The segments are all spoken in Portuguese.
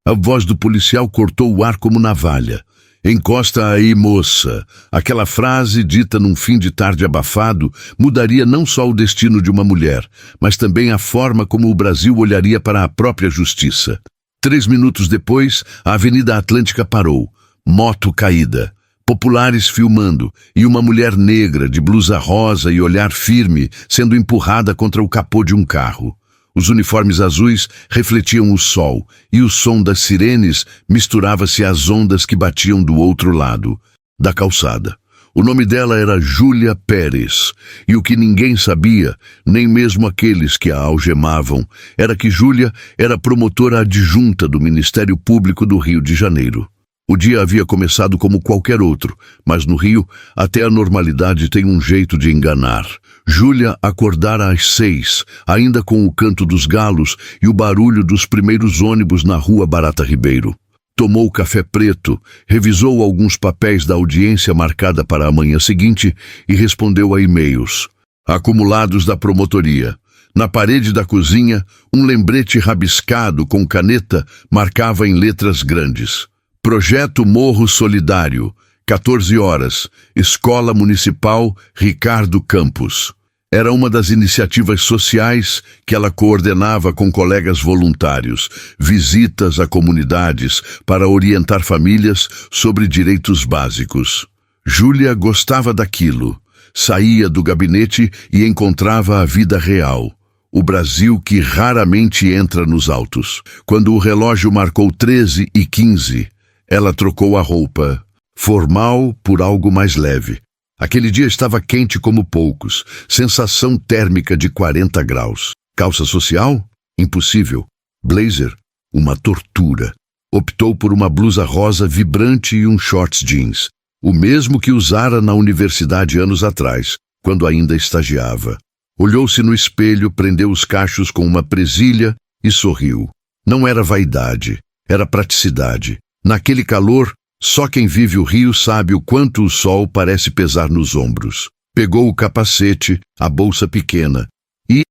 A voz do policial cortou o ar como navalha. Encosta aí, moça. Aquela frase, dita num fim de tarde abafado, mudaria não só o destino de uma mulher, mas também a forma como o Brasil olharia para a própria justiça. 3 minutos depois, a Avenida Atlântica parou. Moto caída. Populares filmando, e uma mulher negra de blusa rosa e olhar firme sendo empurrada contra o capô de um carro. Os uniformes azuis refletiam o sol, e o som das sirenes misturava-se às ondas que batiam do outro lado da calçada. O nome dela era Júlia Pérez, e o que ninguém sabia, nem mesmo aqueles que a algemavam, era que Júlia era promotora adjunta do Ministério Público do Rio de Janeiro. O dia havia começado como qualquer outro, mas no Rio, até a normalidade tem um jeito de enganar. Júlia acordara às 6, ainda com o canto dos galos e o barulho dos primeiros ônibus na rua Barata Ribeiro. Tomou café preto, revisou alguns papéis da audiência marcada para a manhã seguinte e respondeu a e-mails acumulados da promotoria. Na parede da cozinha, um lembrete rabiscado com caneta marcava em letras grandes: Projeto Morro Solidário, 14 horas, Escola Municipal Ricardo Campos. Era uma das iniciativas sociais que ela coordenava com colegas voluntários, visitas a comunidades para orientar famílias sobre direitos básicos. Júlia gostava daquilo. Saía do gabinete e encontrava a vida real. O Brasil que raramente entra nos autos. Quando o relógio marcou 13h15, ela trocou a roupa formal por algo mais leve. Aquele dia estava quente como poucos, sensação térmica de 40 graus. Calça social? Impossível. Blazer? Uma tortura. Optou por uma blusa rosa vibrante e um shorts jeans, o mesmo que usara na universidade anos atrás, quando ainda estagiava. Olhou-se no espelho, prendeu os cachos com uma presilha e sorriu. Não era vaidade, era praticidade. Naquele calor, só quem vive o Rio sabe o quanto o sol parece pesar nos ombros. Pegou o capacete, a bolsa pequena, e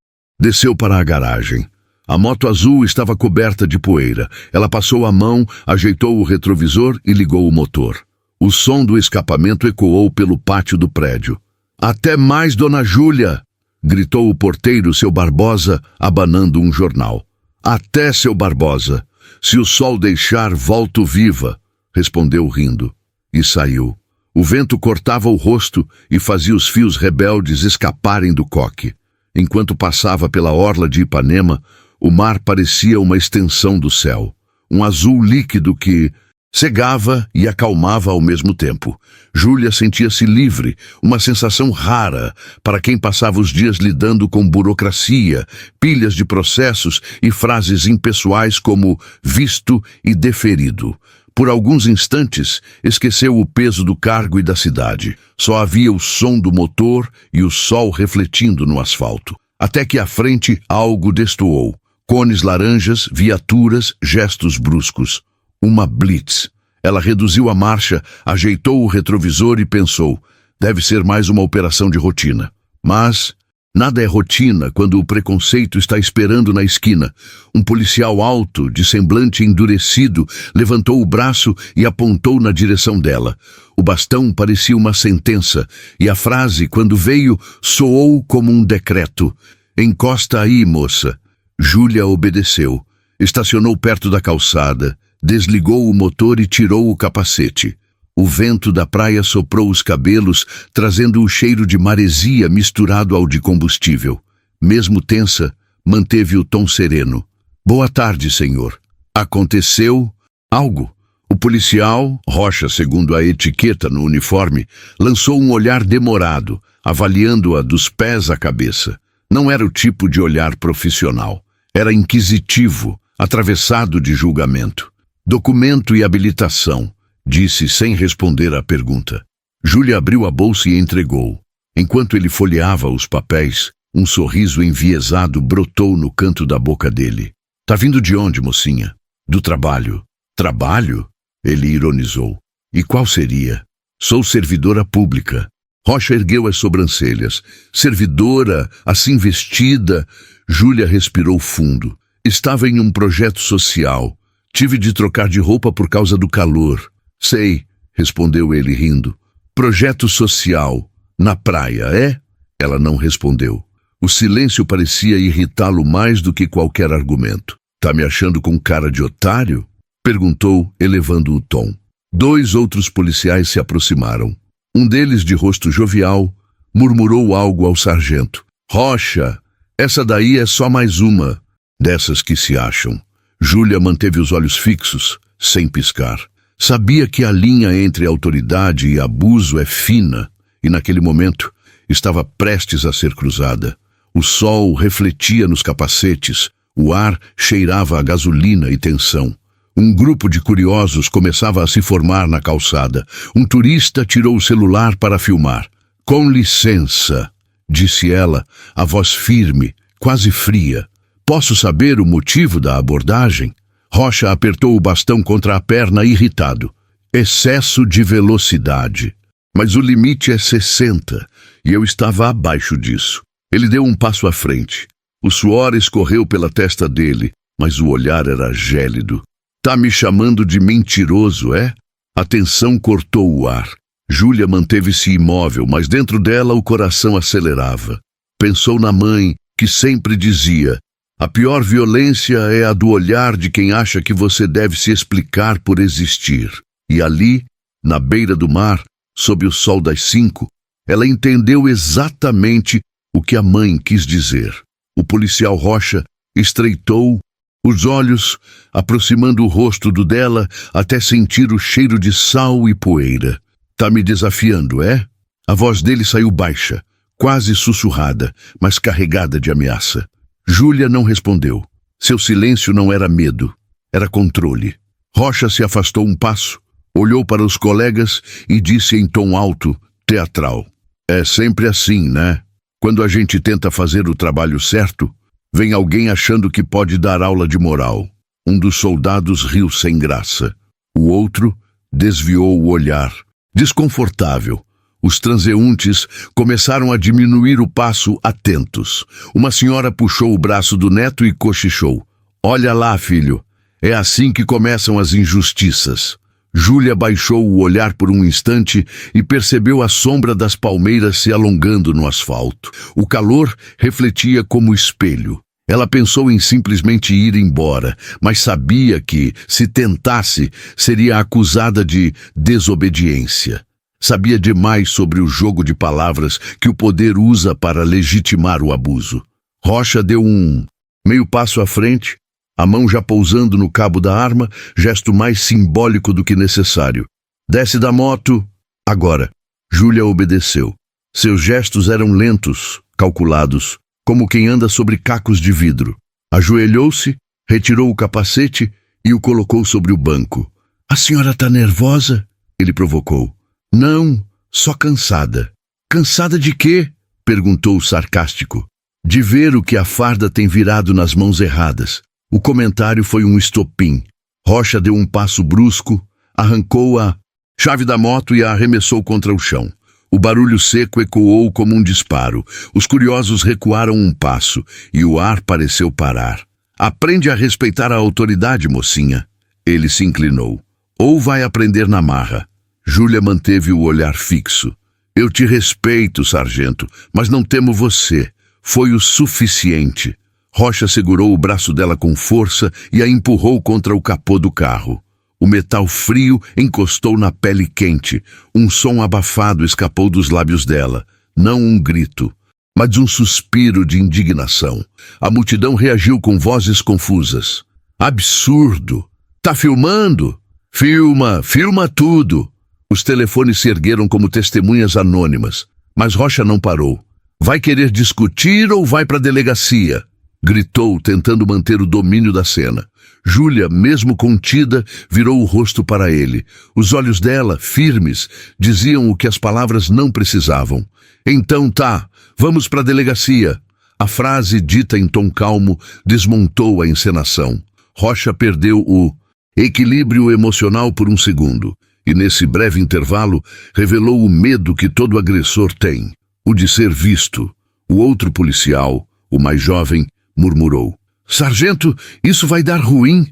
desceu para a garagem. A moto azul estava coberta de poeira. Ela passou a mão, ajeitou o retrovisor e ligou o motor. O som do escapamento ecoou pelo pátio do prédio. "Até mais, dona Júlia!" gritou o porteiro, seu Barbosa, abanando um jornal. "Até, seu Barbosa! Se o sol deixar, volto viva!" respondeu rindo, e saiu. O vento cortava o rosto e fazia os fios rebeldes escaparem do coque. Enquanto passava pela orla de Ipanema, o mar parecia uma extensão do céu, um azul líquido que cegava e acalmava ao mesmo tempo. Júlia sentia-se livre, uma sensação rara para quem passava os dias lidando com burocracia, pilhas de processos e frases impessoais como visto e deferido. Por alguns instantes, esqueceu o peso do cargo e da cidade. Só havia o som do motor e o sol refletindo no asfalto. Até que à frente algo destoou. Cones laranjas, viaturas, gestos bruscos. Uma blitz. Ela reduziu a marcha, ajeitou o retrovisor e pensou: deve ser mais uma operação de rotina. Mas nada é rotina quando o preconceito está esperando na esquina. Um policial alto, de semblante endurecido, levantou o braço e apontou na direção dela. O bastão parecia uma sentença, e a frase, quando veio, soou como um decreto: "Encosta aí, moça." Júlia obedeceu. Estacionou perto da calçada, desligou o motor e tirou o capacete. O vento da praia soprou os cabelos, trazendo o cheiro de maresia misturado ao de combustível. Mesmo tensa, manteve o tom sereno. "Boa tarde, senhor." Aconteceu algo. O policial, Rocha segundo a etiqueta no uniforme, lançou um olhar demorado, avaliando-a dos pés à cabeça. Não era o tipo de olhar profissional. Era inquisitivo, atravessado de julgamento. "Documento e habilitação", disse sem responder à pergunta. Júlia abriu a bolsa e entregou. Enquanto ele folheava os papéis, um sorriso enviesado brotou no canto da boca dele. "Tá vindo de onde, mocinha?" "Do trabalho." "Trabalho?" Ele ironizou. "E qual seria?" "Sou servidora pública." Rocha ergueu as sobrancelhas. Servidora, assim vestida. Júlia respirou fundo. Estava em um projeto social. Tive de trocar de roupa por causa do calor. Sei, respondeu ele rindo. Projeto social. Na praia, é? Ela não respondeu. O silêncio parecia irritá-lo mais do que qualquer argumento. Tá me achando com cara de otário? Perguntou, elevando o tom. 2 outros policiais se aproximaram. Um deles, de rosto jovial, murmurou algo ao sargento. Rocha, essa daí é só mais uma dessas que se acham. Júlia manteve os olhos fixos, sem piscar. Sabia que a linha entre autoridade e abuso é fina, e naquele momento estava prestes a ser cruzada. O sol refletia nos capacetes, o ar cheirava a gasolina e tensão. Um grupo de curiosos começava a se formar na calçada. Um turista tirou o celular para filmar. Com licença, disse ela, a voz firme, quase fria. Posso saber o motivo da abordagem? Rocha apertou o bastão contra a perna, irritado. Excesso de velocidade. Mas o limite é 60, e eu estava abaixo disso. Ele deu um passo à frente. O suor escorreu pela testa dele, mas o olhar era gélido. Tá me chamando de mentiroso, é? A tensão cortou o ar. Júlia manteve-se imóvel, mas dentro dela o coração acelerava. Pensou na mãe, que sempre dizia: a pior violência é a do olhar de quem acha que você deve se explicar por existir. E ali, na beira do mar, sob o sol das 5, ela entendeu exatamente o que a mãe quis dizer. O policial Rocha estreitou os olhos, aproximando o rosto do dela até sentir o cheiro de sal e poeira. Tá me desafiando, é? A voz dele saiu baixa, quase sussurrada, mas carregada de ameaça. Júlia não respondeu. Seu silêncio não era medo, era controle. Rocha se afastou um passo, olhou para os colegas e disse em tom alto, teatral: é sempre assim, né? Quando a gente tenta fazer o trabalho certo, vem alguém achando que pode dar aula de moral. Um dos soldados riu sem graça. O outro desviou o olhar. Desconfortável. Os transeuntes começaram a diminuir o passo, atentos. Uma senhora puxou o braço do neto e cochichou. Olha lá, filho. É assim que começam as injustiças. Júlia baixou o olhar por um instante e percebeu a sombra das palmeiras se alongando no asfalto. O calor refletia como espelho. Ela pensou em simplesmente ir embora, mas sabia que, se tentasse, seria acusada de desobediência. Sabia demais sobre o jogo de palavras que o poder usa para legitimar o abuso. Rocha deu um meio passo à frente, a mão já pousando no cabo da arma, gesto mais simbólico do que necessário. Desce da moto, agora. Júlia obedeceu. Seus gestos eram lentos, calculados, como quem anda sobre cacos de vidro. Ajoelhou-se, retirou o capacete e o colocou sobre o banco. A senhora tá nervosa? Ele provocou. Não, só cansada. Cansada de quê? Perguntou sarcástico. De ver o que a farda tem virado nas mãos erradas. O comentário foi um estopim. Rocha deu um passo brusco, arrancou a chave da moto e a arremessou contra o chão. O barulho seco ecoou como um disparo. Os curiosos recuaram um passo e o ar pareceu parar. Aprende a respeitar a autoridade, mocinha. Ele se inclinou. Ou vai aprender na marra. Júlia manteve o olhar fixo. Eu te respeito, sargento, mas não temo você. Foi o suficiente. Rocha segurou o braço dela com força e a empurrou contra o capô do carro. O metal frio encostou na pele quente. Um som abafado escapou dos lábios dela. Não um grito, mas um suspiro de indignação. A multidão reagiu com vozes confusas. Absurdo! Tá filmando? Filma tudo! Os telefones se ergueram como testemunhas anônimas. Mas Rocha não parou. Vai querer discutir ou vai para a delegacia? Gritou, tentando manter o domínio da cena. Júlia, mesmo contida, virou o rosto para ele. Os olhos dela, firmes, diziam o que as palavras não precisavam. Então tá, vamos para a delegacia. A frase, dita em tom calmo, desmontou a encenação. Rocha perdeu o equilíbrio emocional por um segundo. E nesse breve intervalo, revelou o medo que todo agressor tem. O de ser visto. O outro policial, o mais jovem, murmurou. Sargento, isso vai dar ruim.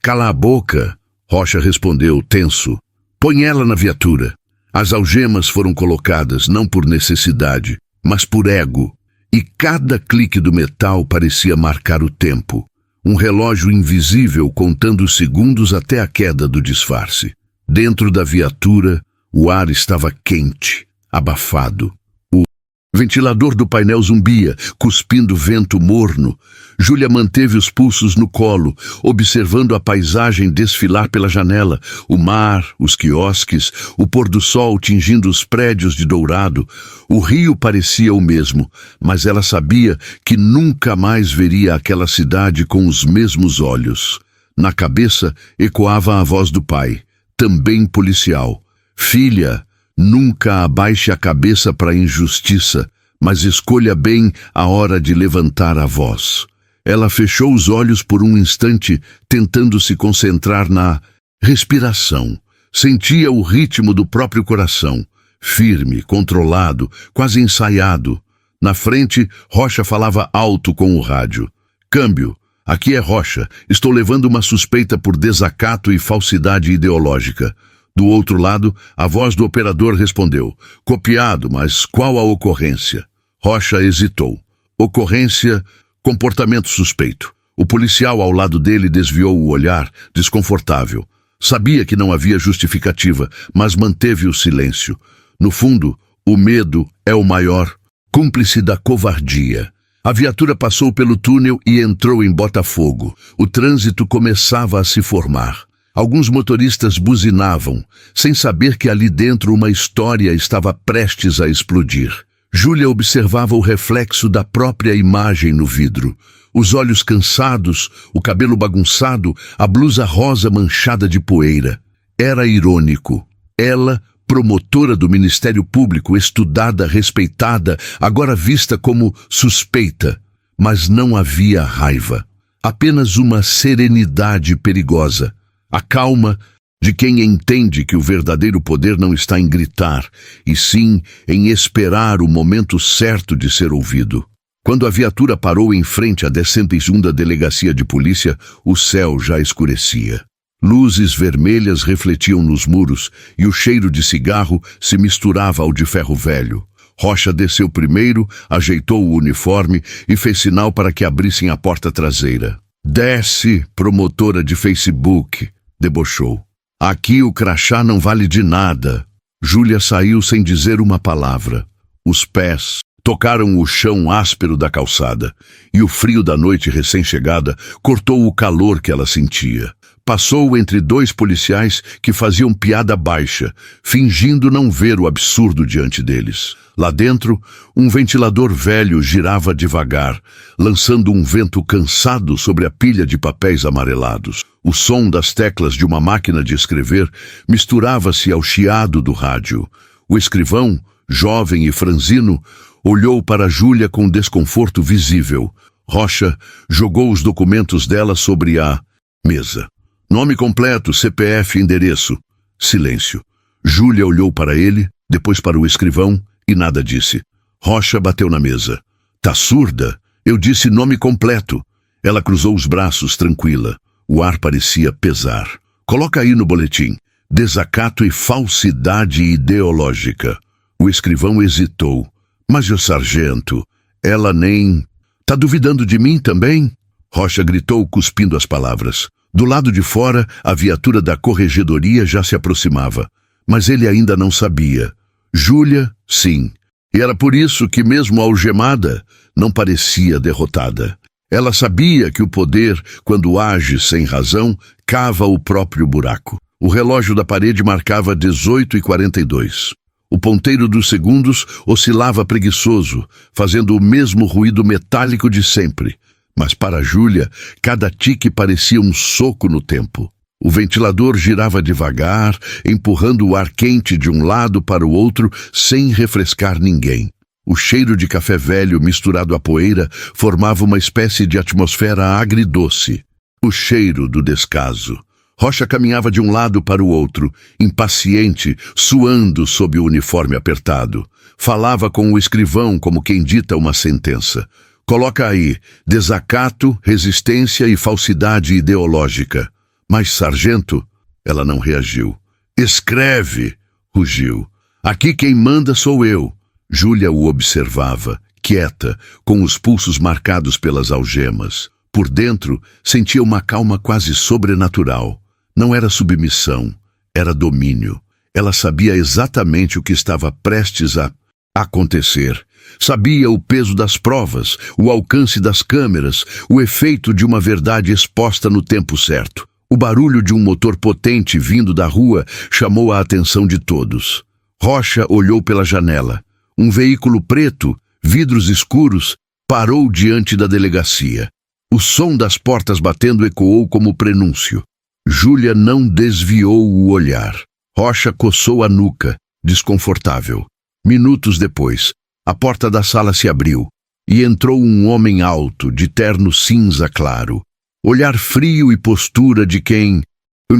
Cala a boca, Rocha respondeu, tenso. Põe ela na viatura. As algemas foram colocadas não por necessidade, mas por ego. E cada clique do metal parecia marcar o tempo. Um relógio invisível contando os segundos até a queda do disfarce. Dentro da viatura, o ar estava quente, abafado. O ventilador do painel zumbia, cuspindo vento morno. Júlia manteve os pulsos no colo, observando a paisagem desfilar pela janela, o mar, os quiosques, o pôr do sol tingindo os prédios de dourado. O rio parecia o mesmo, mas ela sabia que nunca mais veria aquela cidade com os mesmos olhos. Na cabeça ecoava a voz do pai, também policial. Filha, nunca abaixe a cabeça para a injustiça, mas escolha bem a hora de levantar a voz. Ela fechou os olhos por um instante, tentando se concentrar na respiração. Sentia o ritmo do próprio coração, firme, controlado, quase ensaiado. Na frente, Rocha falava alto com o rádio. Câmbio, aqui é Rocha. Estou levando uma suspeita por desacato e falsidade ideológica. Do outro lado, a voz do operador respondeu. Copiado, mas qual a ocorrência? Rocha hesitou. Ocorrência... comportamento suspeito. O policial ao lado dele desviou o olhar, desconfortável. Sabia que não havia justificativa, mas manteve o silêncio. No fundo, o medo é o maior cúmplice da covardia. A viatura passou pelo túnel e entrou em Botafogo. O trânsito começava a se formar. Alguns motoristas buzinavam, sem saber que ali dentro uma história estava prestes a explodir. Júlia observava o reflexo da própria imagem no vidro. Os olhos cansados, o cabelo bagunçado, a blusa rosa manchada de poeira. Era irônico. Ela, promotora do Ministério Público, estudada, respeitada, agora vista como suspeita. Mas não havia raiva. Apenas uma serenidade perigosa. A calma de quem entende que o verdadeiro poder não está em gritar, e sim em esperar o momento certo de ser ouvido. Quando a viatura parou em frente à 12ª Delegacia de Polícia, o céu já escurecia. Luzes vermelhas refletiam nos muros e o cheiro de cigarro se misturava ao de ferro velho. Rocha desceu primeiro, ajeitou o uniforme e fez sinal para que abrissem a porta traseira. Desce, promotora de Facebook, debochou. Aqui o crachá não vale de nada. Júlia saiu sem dizer uma palavra. Os pés tocaram o chão áspero da calçada, e o frio da noite recém-chegada cortou o calor que ela sentia. Passou entre dois policiais que faziam piada baixa, fingindo não ver o absurdo diante deles. Lá dentro, um ventilador velho girava devagar, lançando um vento cansado sobre a pilha de papéis amarelados. O som das teclas de uma máquina de escrever misturava-se ao chiado do rádio. O escrivão, jovem e franzino, olhou para Júlia com desconforto visível. Rocha jogou os documentos dela sobre a mesa. Nome completo, CPF, endereço. Silêncio. Júlia olhou para ele, depois para o escrivão, e nada disse. Rocha bateu na mesa. Tá surda? Eu disse nome completo. Ela cruzou os braços, tranquila. O ar parecia pesar. Coloca aí no boletim. Desacato e falsidade ideológica. O escrivão hesitou. Mas o sargento, ela nem... Tá duvidando de mim também? Rocha gritou, cuspindo as palavras. Do lado de fora, a viatura da corregedoria já se aproximava. Mas ele ainda não sabia. Júlia, sim. E era por isso que, mesmo algemada, não parecia derrotada. Ela sabia que o poder, quando age sem razão, cava o próprio buraco. O relógio da parede marcava 18h42. O ponteiro dos segundos oscilava preguiçoso, fazendo o mesmo ruído metálico de sempre. Mas para Júlia, cada tique parecia um soco no tempo. O ventilador girava devagar, empurrando o ar quente de um lado para o outro, sem refrescar ninguém. O cheiro de café velho misturado à poeira formava uma espécie de atmosfera agridoce. O cheiro do descaso. Rocha caminhava de um lado para o outro, impaciente, suando sob o uniforme apertado. Falava com o escrivão como quem dita uma sentença. Coloca aí, desacato, resistência e falsidade ideológica. Mas, sargento, ela não reagiu. Escreve, rugiu. Aqui quem manda sou eu. Júlia o observava, quieta, com os pulsos marcados pelas algemas. Por dentro, sentia uma calma quase sobrenatural. Não era submissão, era domínio. Ela sabia exatamente o que estava prestes a acontecer. Sabia o peso das provas, o alcance das câmeras, o efeito de uma verdade exposta no tempo certo. O barulho de um motor potente vindo da rua chamou a atenção de todos. Rocha olhou pela janela. Um veículo preto, vidros escuros, parou diante da delegacia. O som das portas batendo ecoou como prenúncio. Júlia não desviou o olhar. Rocha coçou a nuca, desconfortável. Minutos depois, a porta da sala se abriu e entrou um homem alto, de terno cinza claro. Olhar frio e postura de quem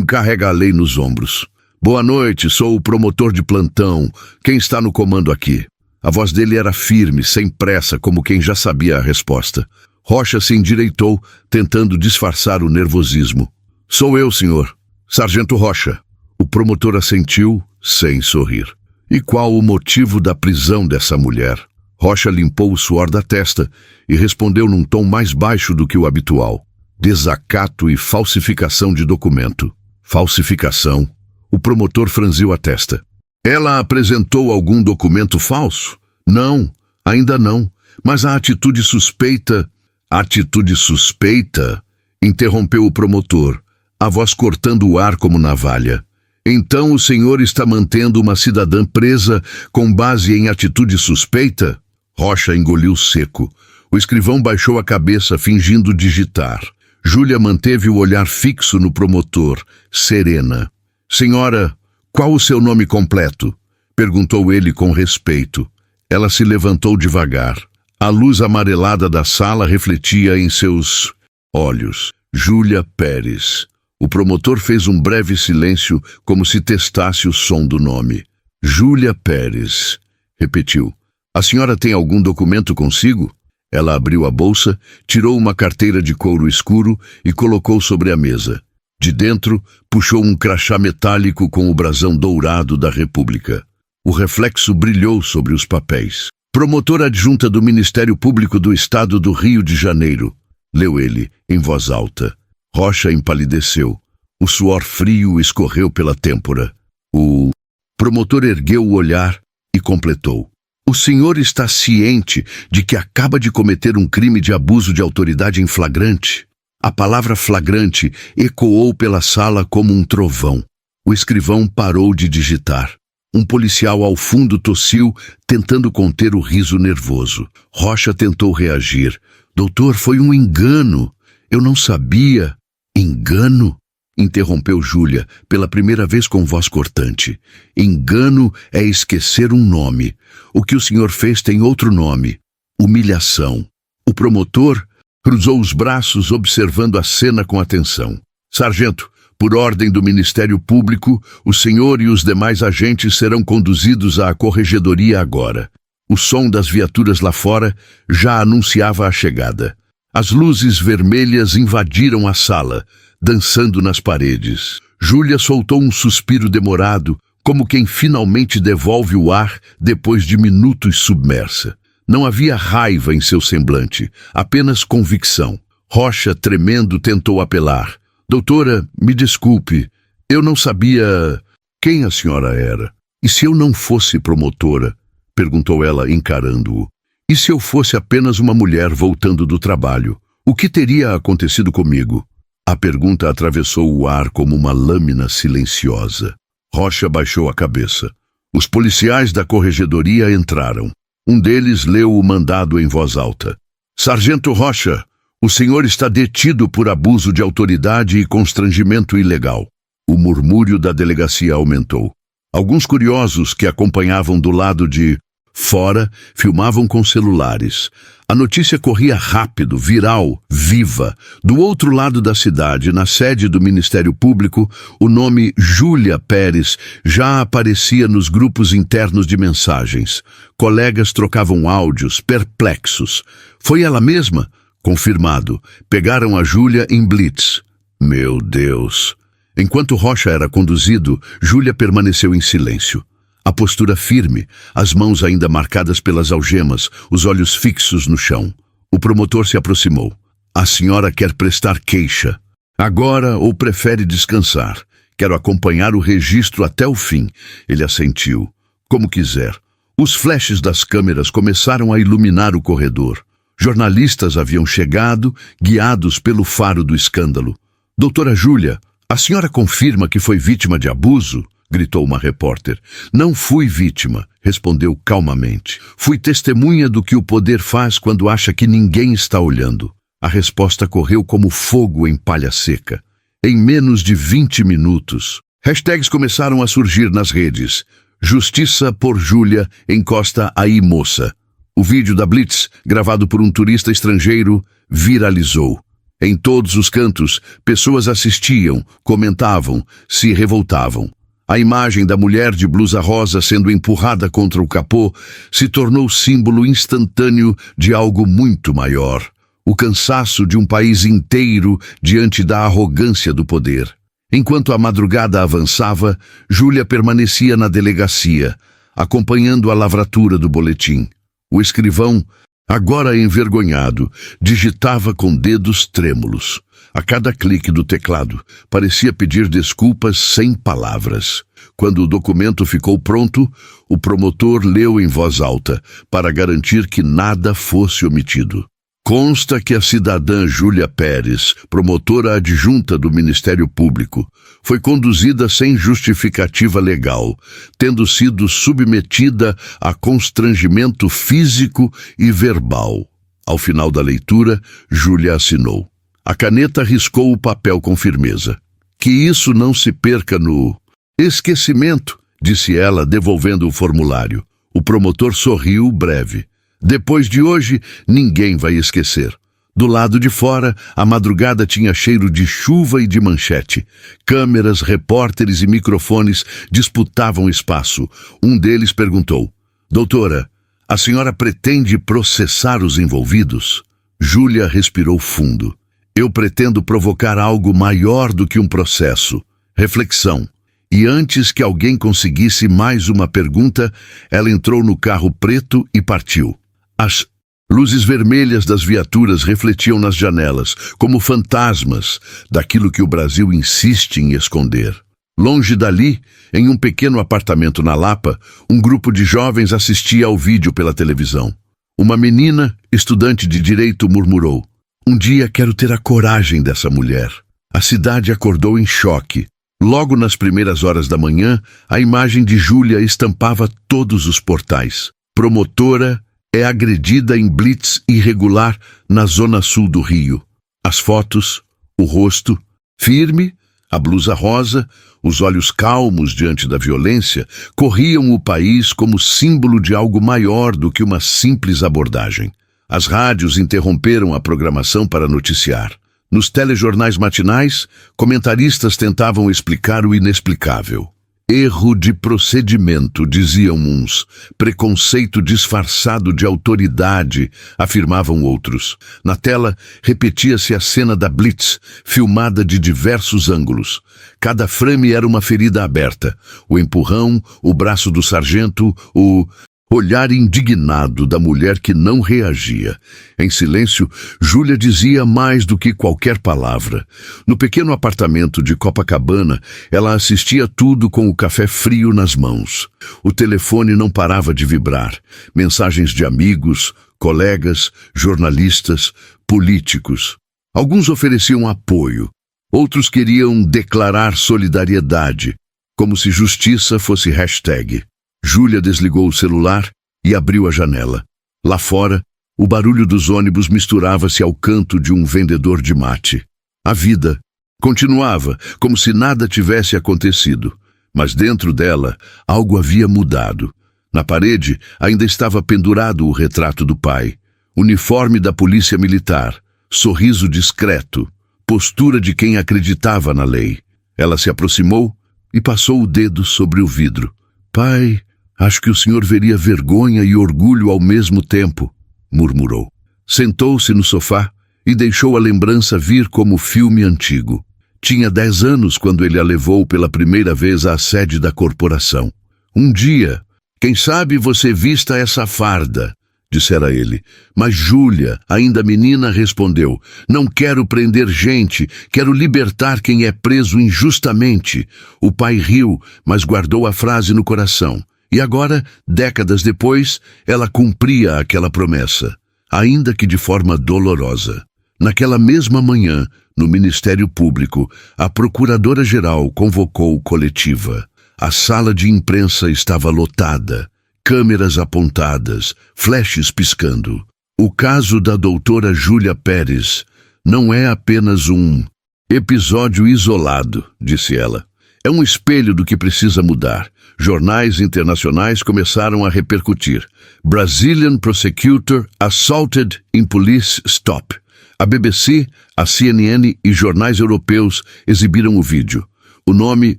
carrega a lei nos ombros. Boa noite, sou o promotor de plantão. Quem está no comando aqui? A voz dele era firme, sem pressa, como quem já sabia a resposta. Rocha se endireitou, tentando disfarçar o nervosismo. Sou eu, senhor. Sargento Rocha. O promotor assentiu, sem sorrir. E qual o motivo da prisão dessa mulher? Rocha limpou o suor da testa e respondeu num tom mais baixo do que o habitual. Desacato e falsificação de documento. Falsificação. O promotor franziu a testa. Ela apresentou algum documento falso? Não, ainda não. Mas a atitude suspeita... Atitude suspeita? Interrompeu o promotor, a voz cortando o ar como navalha. Então o senhor está mantendo uma cidadã presa com base em atitude suspeita? Rocha engoliu seco. O escrivão baixou a cabeça, fingindo digitar. Júlia manteve o olhar fixo no promotor, serena. Senhora, qual o seu nome completo? Perguntou ele com respeito. Ela se levantou devagar. A luz amarelada da sala refletia em seus olhos. Júlia Pérez. O promotor fez um breve silêncio, como se testasse o som do nome. Júlia Pérez. Repetiu. A senhora tem algum documento consigo? Ela abriu a bolsa, tirou uma carteira de couro escuro e colocou sobre a mesa. De dentro, puxou um crachá metálico com o brasão dourado da República. O reflexo brilhou sobre os papéis. Promotora adjunta do Ministério Público do Estado do Rio de Janeiro, leu ele, em voz alta. Rocha empalideceu. O suor frio escorreu pela têmpora. O promotor ergueu o olhar e completou. O senhor está ciente de que acaba de cometer um crime de abuso de autoridade em flagrante? A palavra flagrante ecoou pela sala como um trovão. O escrivão parou de digitar. Um policial ao fundo tossiu, tentando conter o riso nervoso. Rocha tentou reagir. Doutor, foi um engano. Eu não sabia. Engano? Interrompeu Júlia, pela primeira vez com voz cortante. Engano é esquecer um nome. O que o senhor fez tem outro nome. Humilhação. O promotor cruzou os braços, observando a cena com atenção. Sargento, por ordem do Ministério Público, o senhor e os demais agentes serão conduzidos à corregedoria agora. O som das viaturas lá fora já anunciava a chegada. As luzes vermelhas invadiram a sala, dançando nas paredes. Júlia soltou um suspiro demorado, como quem finalmente devolve o ar depois de minutos submersa. Não havia raiva em seu semblante, apenas convicção. Rocha, tremendo, tentou apelar. Doutora, me desculpe, eu não sabia quem a senhora era. E se eu não fosse promotora? Perguntou ela, encarando-o. E se eu fosse apenas uma mulher voltando do trabalho? O que teria acontecido comigo? A pergunta atravessou o ar como uma lâmina silenciosa. Rocha baixou a cabeça. Os policiais da corregedoria entraram. Um deles leu o mandado em voz alta. Sargento Rocha, o senhor está detido por abuso de autoridade e constrangimento ilegal. O murmúrio da delegacia aumentou. Alguns curiosos que acompanhavam do lado de fora filmavam com celulares. A notícia corria rápido, viral, viva. Do outro lado da cidade, na sede do Ministério Público, o nome Júlia Pérez já aparecia nos grupos internos de mensagens. Colegas trocavam áudios, perplexos. Foi ela mesma? Confirmado. Pegaram a Júlia em blitz. Meu Deus! Enquanto Rocha era conduzido, Júlia permaneceu em silêncio. A postura firme, as mãos ainda marcadas pelas algemas, os olhos fixos no chão. O promotor se aproximou. A senhora quer prestar queixa. Agora ou prefere descansar? Quero acompanhar o registro até o fim. Ele assentiu. Como quiser. Os flashes das câmeras começaram a iluminar o corredor. Jornalistas haviam chegado, guiados pelo faro do escândalo. Doutora Júlia, a senhora confirma que foi vítima de abuso? Gritou uma repórter. Não fui vítima, respondeu calmamente. Fui testemunha do que o poder faz quando acha que ninguém está olhando. A resposta correu como fogo em palha seca. Em menos de 20 minutos, hashtags começaram a surgir nas redes. Justiça por Júlia encosta aí moça. O vídeo da Blitz, gravado por um turista estrangeiro, viralizou. Em todos os cantos, pessoas assistiam, comentavam, se revoltavam. A imagem da mulher de blusa rosa sendo empurrada contra o capô se tornou símbolo instantâneo de algo muito maior. O cansaço de um país inteiro diante da arrogância do poder. Enquanto a madrugada avançava, Júlia permanecia na delegacia, acompanhando a lavratura do boletim. O escrivão, agora envergonhado, digitava com dedos trêmulos. A cada clique do teclado, parecia pedir desculpas sem palavras. Quando o documento ficou pronto, o promotor leu em voz alta, para garantir que nada fosse omitido. Consta que a cidadã Júlia Pérez, promotora adjunta do Ministério Público, foi conduzida sem justificativa legal, tendo sido submetida a constrangimento físico e verbal. Ao final da leitura, Júlia assinou. A caneta riscou o papel com firmeza. Que isso não se perca no esquecimento, disse ela, devolvendo o formulário. O promotor sorriu breve. Depois de hoje, ninguém vai esquecer. Do lado de fora, a madrugada tinha cheiro de chuva e de manchete. Câmeras, repórteres e microfones disputavam espaço. Um deles perguntou: Doutora, a senhora pretende processar os envolvidos? Júlia respirou fundo. Eu pretendo provocar algo maior do que um processo. Reflexão. E antes que alguém conseguisse mais uma pergunta, ela entrou no carro preto e partiu. As luzes vermelhas das viaturas refletiam nas janelas, como fantasmas daquilo que o Brasil insiste em esconder. Longe dali, em um pequeno apartamento na Lapa, um grupo de jovens assistia ao vídeo pela televisão. Uma menina, estudante de direito, murmurou: Um dia quero ter a coragem dessa mulher. A cidade acordou em choque. Logo nas primeiras horas da manhã, a imagem de Júlia estampava todos os portais. Promotora é agredida em blitz irregular na zona sul do Rio. As fotos, o rosto, firme, a blusa rosa, os olhos calmos diante da violência, corriam o país como símbolo de algo maior do que uma simples abordagem. As rádios interromperam a programação para noticiar. Nos telejornais matinais, comentaristas tentavam explicar o inexplicável. Erro de procedimento, diziam uns. Preconceito disfarçado de autoridade, afirmavam outros. Na tela, repetia-se a cena da Blitz, filmada de diversos ângulos. Cada frame era uma ferida aberta. O empurrão, o braço do sargento, o olhar indignado da mulher que não reagia. Em silêncio, Júlia dizia mais do que qualquer palavra. No pequeno apartamento de Copacabana, ela assistia tudo com o café frio nas mãos. O telefone não parava de vibrar. Mensagens de amigos, colegas, jornalistas, políticos. Alguns ofereciam apoio. Outros queriam declarar solidariedade, como se justiça fosse hashtag. Júlia desligou o celular e abriu a janela. Lá fora, o barulho dos ônibus misturava-se ao canto de um vendedor de mate. A vida continuava, como se nada tivesse acontecido. Mas dentro dela, algo havia mudado. Na parede, ainda estava pendurado o retrato do pai. Uniforme da polícia militar, sorriso discreto, postura de quem acreditava na lei. Ela se aproximou e passou o dedo sobre o vidro. Pai, acho que o senhor veria vergonha e orgulho ao mesmo tempo, murmurou. Sentou-se no sofá e deixou a lembrança vir como filme antigo. Tinha 10 anos quando ele a levou pela primeira vez à sede da corporação. Um dia, quem sabe você vista essa farda, dissera ele. Mas Júlia, ainda menina, respondeu: não quero prender gente, quero libertar quem é preso injustamente. O pai riu, mas guardou a frase no coração. E agora, décadas depois, ela cumpria aquela promessa, ainda que de forma dolorosa. Naquela mesma manhã, no Ministério Público, a Procuradora-Geral convocou coletiva. A sala de imprensa estava lotada, câmeras apontadas, flashes piscando. O caso da doutora Júlia Pérez não é apenas um episódio isolado, disse ela. É um espelho do que precisa mudar. Jornais internacionais começaram a repercutir. Brazilian prosecutor assaulted in police stop. A BBC, a CNN e jornais europeus exibiram o vídeo. O nome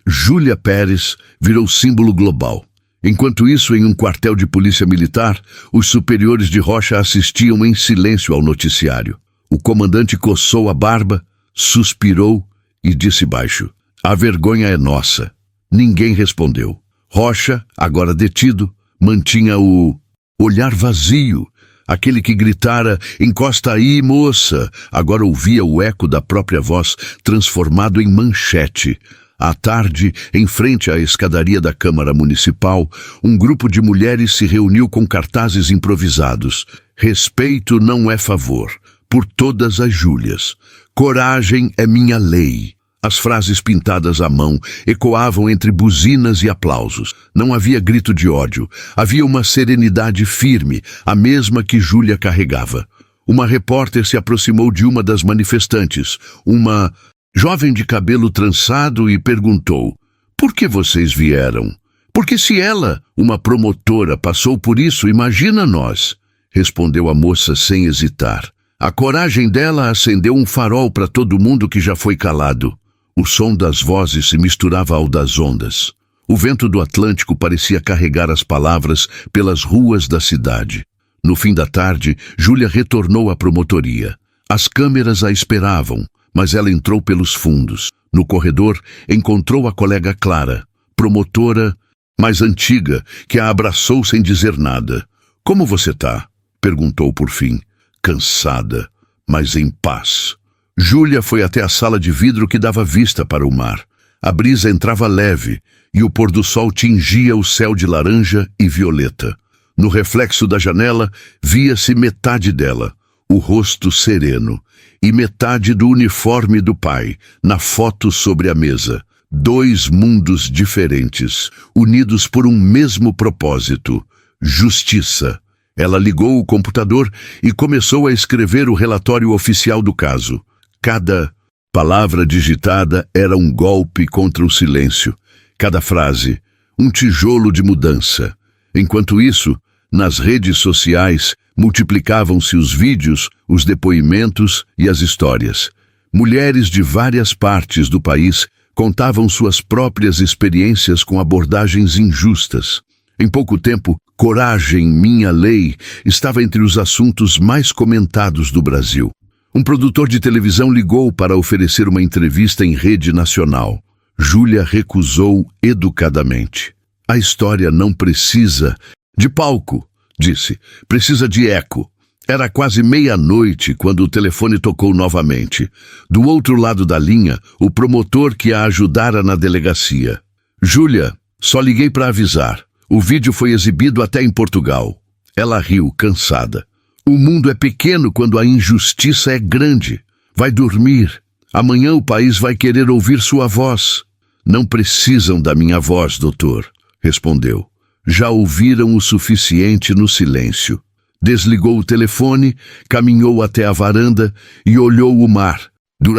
Júlia Pérez virou símbolo global. Enquanto isso, em um quartel de polícia militar, os superiores de Rocha assistiam em silêncio ao noticiário. O comandante coçou a barba, suspirou e disse baixo: a vergonha é nossa. Ninguém respondeu. Rocha, agora detido, mantinha o olhar vazio. Aquele que gritara: encosta aí, moça, agora ouvia o eco da própria voz transformado em manchete. À tarde, em frente à escadaria da Câmara Municipal, um grupo de mulheres se reuniu com cartazes improvisados. Respeito não é favor. Por todas as Júlias. Coragem é minha lei. As frases pintadas à mão ecoavam entre buzinas e aplausos. Não havia grito de ódio. Havia uma serenidade firme, a mesma que Júlia carregava. Uma repórter se aproximou de uma das manifestantes, uma jovem de cabelo trançado, e perguntou: por que vocês vieram? Porque se ela, uma promotora, passou por isso, imagina nós, respondeu a moça sem hesitar. A coragem dela acendeu um farol para todo mundo que já foi calado. O som das vozes se misturava ao das ondas. O vento do Atlântico parecia carregar as palavras pelas ruas da cidade. No fim da tarde, Júlia retornou à promotoria. As câmeras a esperavam, mas ela entrou pelos fundos. No corredor, encontrou a colega Clara, promotora mais antiga, que a abraçou sem dizer nada. Como você tá? Perguntou por fim. Cansada, mas em paz. Júlia foi até a sala de vidro que dava vista para o mar. A brisa entrava leve e o pôr do sol tingia o céu de laranja e violeta. No reflexo da janela, via-se metade dela, o rosto sereno, e metade do uniforme do pai, na foto sobre a mesa. 2 mundos diferentes, unidos por um mesmo propósito: justiça. Ela ligou o computador e começou a escrever o relatório oficial do caso. Cada palavra digitada era um golpe contra o silêncio. Cada frase, um tijolo de mudança. Enquanto isso, nas redes sociais, multiplicavam-se os vídeos, os depoimentos e as histórias. Mulheres de várias partes do país contavam suas próprias experiências com abordagens injustas. Em pouco tempo, Coragem, minha lei, estava entre os assuntos mais comentados do Brasil. Um produtor de televisão ligou para oferecer uma entrevista em rede nacional. Júlia recusou educadamente. A história não precisa de palco, disse. Precisa de eco. Era quase meia-noite quando o telefone tocou novamente. Do outro lado da linha, o promotor que a ajudara na delegacia. Júlia, só liguei para avisar. O vídeo foi exibido até em Portugal. Ela riu, cansada. O mundo é pequeno quando a injustiça é grande. Vai dormir. Amanhã o país vai querer ouvir sua voz. Não precisam da minha voz, doutor, respondeu. Já ouviram o suficiente no silêncio. Desligou o telefone, caminhou até a varanda e olhou o mar.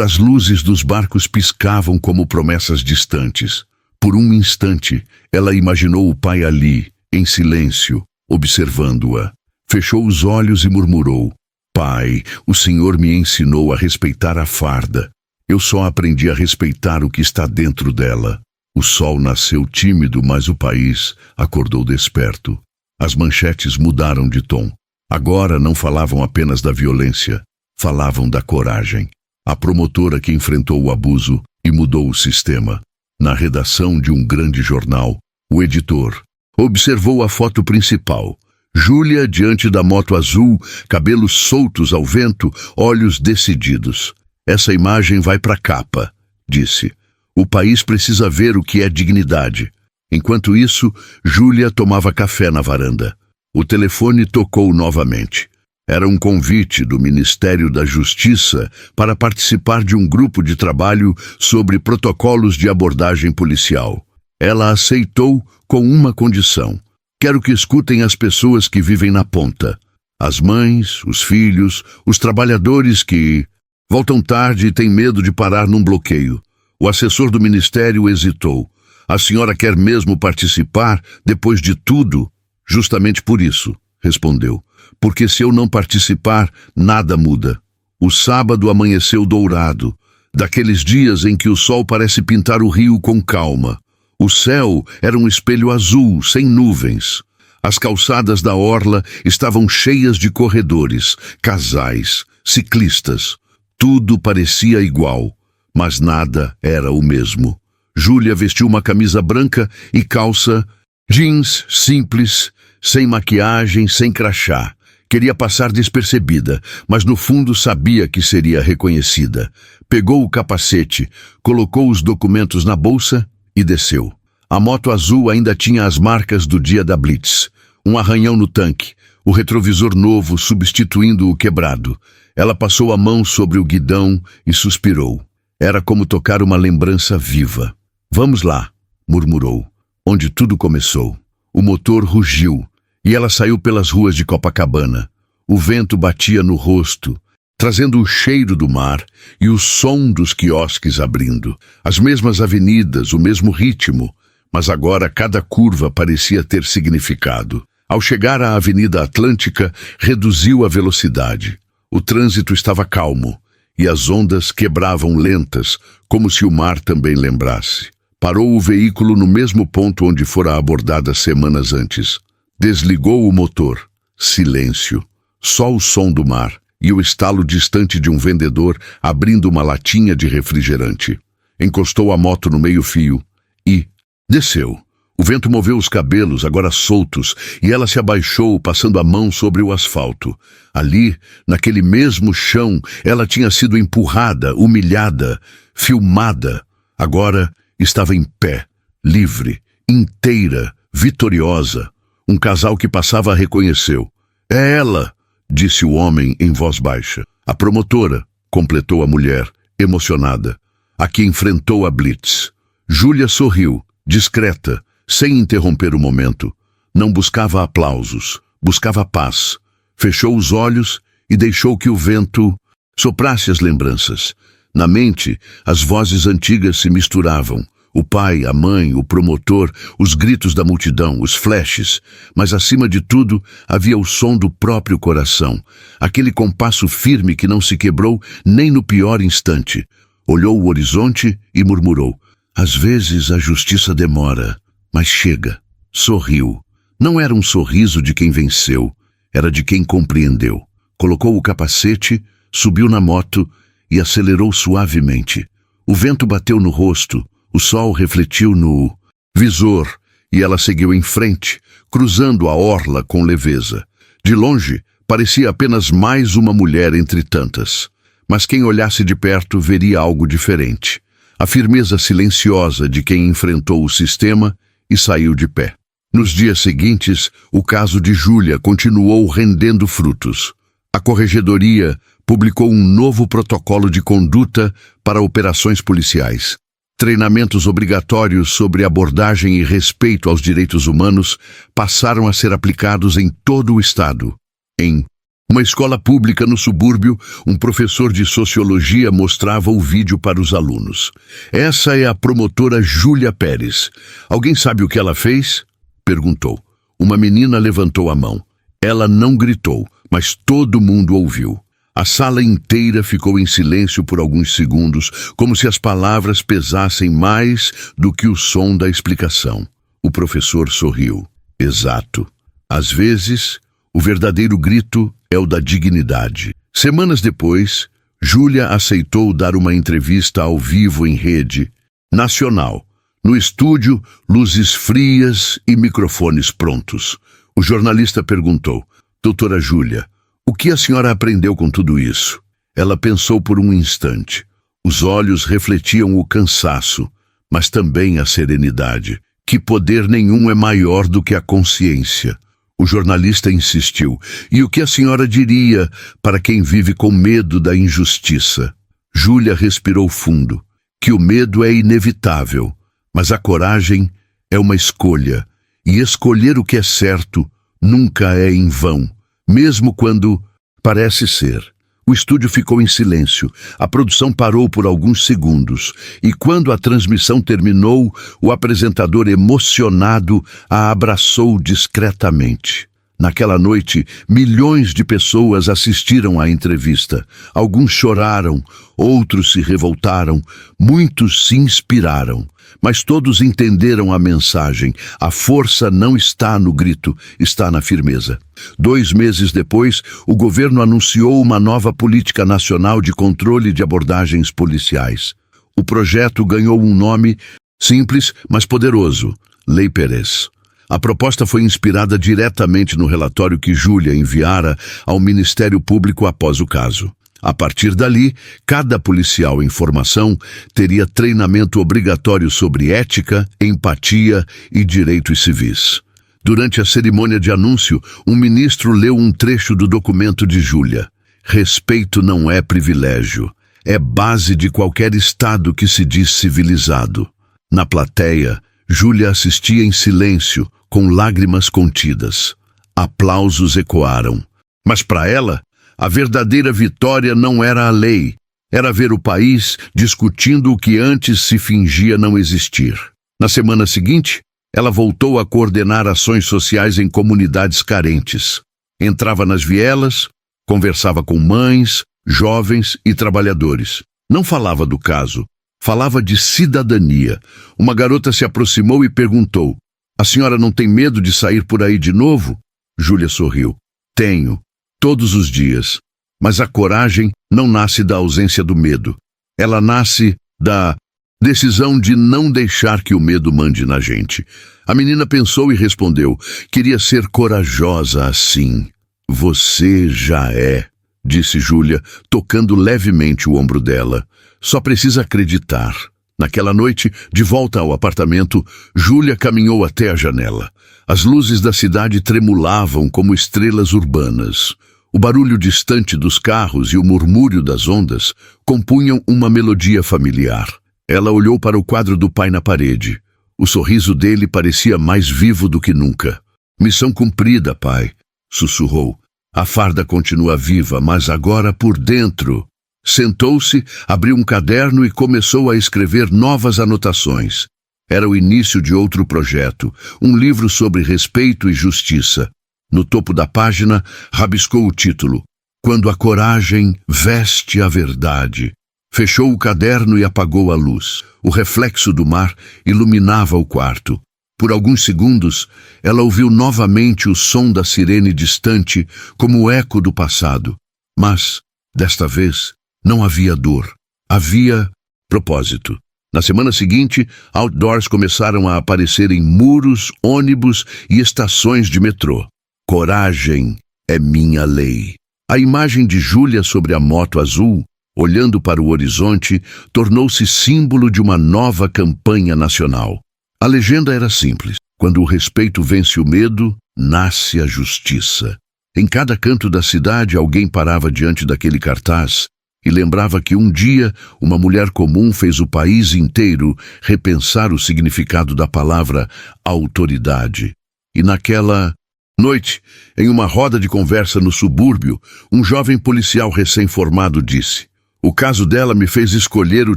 As luzes dos barcos piscavam como promessas distantes. Por um instante, ela imaginou o pai ali, em silêncio, observando-a. Fechou os olhos e murmurou: Pai, o Senhor me ensinou a respeitar a farda. Eu só aprendi a respeitar o que está dentro dela. O sol nasceu tímido, mas o país acordou desperto. As manchetes mudaram de tom. Agora não falavam apenas da violência, falavam da coragem. A promotora que enfrentou o abuso e mudou o sistema. Na redação de um grande jornal, o editor observou a foto principal. Júlia diante da moto azul, cabelos soltos ao vento, olhos decididos. Essa imagem vai para a capa, disse. O país precisa ver o que é dignidade. Enquanto isso, Júlia tomava café na varanda. O telefone tocou novamente. Era um convite do Ministério da Justiça para participar de um grupo de trabalho sobre protocolos de abordagem policial. Ela aceitou com uma condição. Quero que escutem as pessoas que vivem na ponta. As mães, os filhos, os trabalhadores que voltam tarde e têm medo de parar num bloqueio. O assessor do ministério hesitou. A senhora quer mesmo participar depois de tudo? Justamente por isso, respondeu. Porque se eu não participar, nada muda. O sábado amanheceu dourado, daqueles dias em que o sol parece pintar o rio com calma. O céu era um espelho azul, sem nuvens. As calçadas da orla estavam cheias de corredores, casais, ciclistas. Tudo parecia igual, mas nada era o mesmo. Júlia vestiu uma camisa branca e calça jeans simples, sem maquiagem, sem crachá. Queria passar despercebida, mas no fundo sabia que seria reconhecida. Pegou o capacete, colocou os documentos na bolsa e desceu. A moto azul ainda tinha as marcas do dia da Blitz. Um arranhão no tanque, o retrovisor novo substituindo o quebrado. Ela passou a mão sobre o guidão e suspirou. Era como tocar uma lembrança viva. Vamos lá, murmurou, onde tudo começou. O motor rugiu e ela saiu pelas ruas de Copacabana. O vento batia no rosto, trazendo o cheiro do mar e o som dos quiosques abrindo. As mesmas avenidas, o mesmo ritmo, mas agora cada curva parecia ter significado. Ao chegar à Avenida Atlântica, reduziu a velocidade. O trânsito estava calmo e as ondas quebravam lentas, como se o mar também lembrasse. Parou o veículo no mesmo ponto onde fora abordada semanas antes. Desligou o motor. Silêncio. Só o som do mar e o estalo distante de um vendedor abrindo uma latinha de refrigerante. Encostou a moto no meio-fio e desceu. O vento moveu os cabelos, agora soltos, e ela se abaixou, passando a mão sobre o asfalto. Ali, naquele mesmo chão, ela tinha sido empurrada, humilhada, filmada. Agora estava em pé, livre, inteira, vitoriosa. Um casal que passava a reconheceu. É ela, disse o homem em voz baixa. A promotora, completou a mulher, emocionada. A que enfrentou a Blitz. Júlia sorriu, discreta, sem interromper o momento. Não buscava aplausos, buscava paz. Fechou os olhos e deixou que o vento soprasse as lembranças. Na mente, as vozes antigas se misturavam. O pai, a mãe, o promotor, os gritos da multidão, os flashes. Mas, acima de tudo, havia o som do próprio coração. Aquele compasso firme que não se quebrou nem no pior instante. Olhou o horizonte e murmurou. Às vezes a justiça demora, mas chega. Sorriu. Não era um sorriso de quem venceu, era de quem compreendeu. Colocou o capacete, subiu na moto e acelerou suavemente. O vento bateu no rosto, o sol refletiu no visor e ela seguiu em frente, cruzando a orla com leveza. De longe, parecia apenas mais uma mulher entre tantas. Mas quem olhasse de perto veria algo diferente. A firmeza silenciosa de quem enfrentou o sistema e saiu de pé. Nos dias seguintes, o caso de Júlia continuou rendendo frutos. A Corregedoria publicou um novo protocolo de conduta para operações policiais. Treinamentos obrigatórios sobre abordagem e respeito aos direitos humanos passaram a ser aplicados em todo o estado. Em uma escola pública no subúrbio, um professor de sociologia mostrava o vídeo para os alunos. Essa é a promotora Júlia Pérez. Alguém sabe o que ela fez? Perguntou. Uma menina levantou a mão. Ela não gritou, mas todo mundo ouviu. A sala inteira ficou em silêncio por alguns segundos, como se as palavras pesassem mais do que o som da explicação. O professor sorriu. Exato. Às vezes, o verdadeiro grito é o da dignidade. Semanas depois, Júlia aceitou dar uma entrevista ao vivo em rede nacional. No estúdio, luzes frias e microfones prontos. O jornalista perguntou: Doutora Júlia, o que a senhora aprendeu com tudo isso? Ela pensou por um instante. Os olhos refletiam o cansaço, mas também a serenidade. Que poder nenhum é maior do que a consciência. O jornalista insistiu. E o que a senhora diria para quem vive com medo da injustiça? Júlia respirou fundo. Que o medo é inevitável, mas a coragem é uma escolha. E escolher o que é certo nunca é em vão, mesmo quando parece ser. O estúdio ficou em silêncio. A produção parou por alguns segundos. E quando a transmissão terminou, o apresentador, emocionado, a abraçou discretamente. Naquela noite, milhões de pessoas assistiram à entrevista. Alguns choraram, outros se revoltaram, muitos se inspiraram. Mas todos entenderam a mensagem. A força não está no grito, está na firmeza. 2 meses depois, o governo anunciou uma nova política nacional de controle de abordagens policiais. O projeto ganhou um nome simples, mas poderoso: Lei Pérez. A proposta foi inspirada diretamente no relatório que Júlia enviara ao Ministério Público após o caso. A partir dali, cada policial em formação teria treinamento obrigatório sobre ética, empatia e direitos civis. Durante a cerimônia de anúncio, um ministro leu um trecho do documento de Júlia. Respeito não é privilégio, é base de qualquer Estado que se diz civilizado. Na plateia, Júlia assistia em silêncio, com lágrimas contidas. Aplausos ecoaram. Mas para ela, a verdadeira vitória não era a lei, era ver o país discutindo o que antes se fingia não existir. Na semana seguinte, ela voltou a coordenar ações sociais em comunidades carentes. Entrava nas vielas, conversava com mães, jovens e trabalhadores. Não falava do caso, falava de cidadania. Uma garota se aproximou e perguntou: A senhora não tem medo de sair por aí de novo? Júlia sorriu. Tenho. Todos os dias. Mas a coragem não nasce da ausência do medo. Ela nasce da decisão de não deixar que o medo mande na gente. A menina pensou e respondeu: Queria ser corajosa assim. Você já é, disse Júlia, tocando levemente o ombro dela. Só precisa acreditar. Naquela noite, de volta ao apartamento, Júlia caminhou até a janela. As luzes da cidade tremulavam como estrelas urbanas. O barulho distante dos carros e o murmúrio das ondas compunham uma melodia familiar. Ela olhou para o quadro do pai na parede. O sorriso dele parecia mais vivo do que nunca. Missão cumprida, pai, sussurrou. A farda continua viva, mas agora por dentro. Sentou-se, abriu um caderno e começou a escrever novas anotações. Era o início de outro projeto, um livro sobre respeito e justiça. No topo da página, rabiscou o título: Quando a coragem veste a verdade. Fechou o caderno e apagou a luz. O reflexo do mar iluminava o quarto. Por alguns segundos, ela ouviu novamente o som da sirene distante, como o eco do passado. Mas, desta vez, não havia dor. Havia propósito. Na semana seguinte, outdoors começaram a aparecer em muros, ônibus e estações de metrô. Coragem é minha lei. A imagem de Júlia sobre a moto azul, olhando para o horizonte, tornou-se símbolo de uma nova campanha nacional. A legenda era simples: quando o respeito vence o medo, nasce a justiça. Em cada canto da cidade, alguém parava diante daquele cartaz e lembrava que um dia uma mulher comum fez o país inteiro repensar o significado da palavra autoridade. E naquela noite, em uma roda de conversa no subúrbio, um jovem policial recém-formado disse: O caso dela me fez escolher o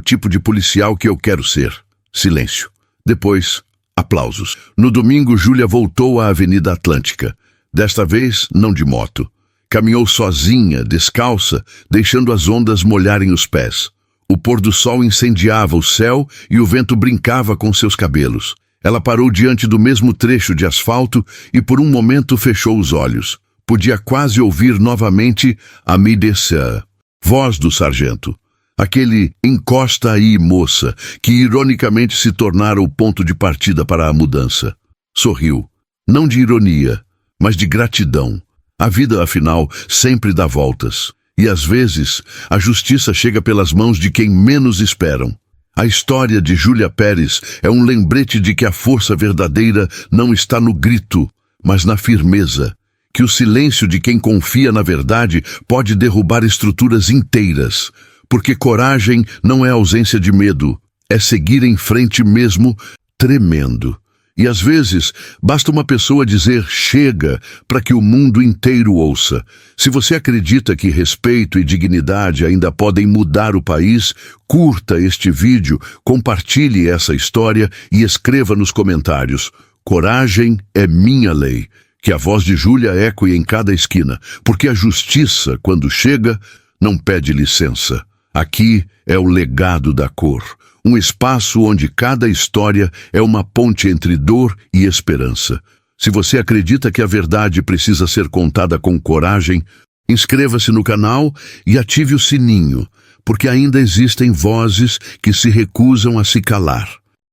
tipo de policial que eu quero ser. Silêncio. Depois, aplausos. No domingo, Júlia voltou à Avenida Atlântica. Desta vez, não de moto. Caminhou sozinha, descalça, deixando as ondas molharem os pés. O pôr do sol incendiava o céu e o vento brincava com seus cabelos. Ela parou diante do mesmo trecho de asfalto e por um momento fechou os olhos. Podia quase ouvir novamente a Médecin. Voz do sargento. Aquele "encosta aí, moça", que ironicamente se tornara o ponto de partida para a mudança. Sorriu. Não de ironia, mas de gratidão. A vida, afinal, sempre dá voltas. E às vezes, a justiça chega pelas mãos de quem menos esperam. A história de Júlia Pérez é um lembrete de que a força verdadeira não está no grito, mas na firmeza. Que o silêncio de quem confia na verdade pode derrubar estruturas inteiras. Porque coragem não é ausência de medo, é seguir em frente mesmo, tremendo. E às vezes, basta uma pessoa dizer "chega" para que o mundo inteiro ouça. Se você acredita que respeito e dignidade ainda podem mudar o país, curta este vídeo, compartilhe essa história e escreva nos comentários: "Coragem é minha lei". Que a voz de Júlia ecoe em cada esquina, porque a justiça, quando chega, não pede licença. Aqui é o legado da cor, um espaço onde cada história é uma ponte entre dor e esperança. Se você acredita que a verdade precisa ser contada com coragem, inscreva-se no canal e ative o sininho, porque ainda existem vozes que se recusam a se calar.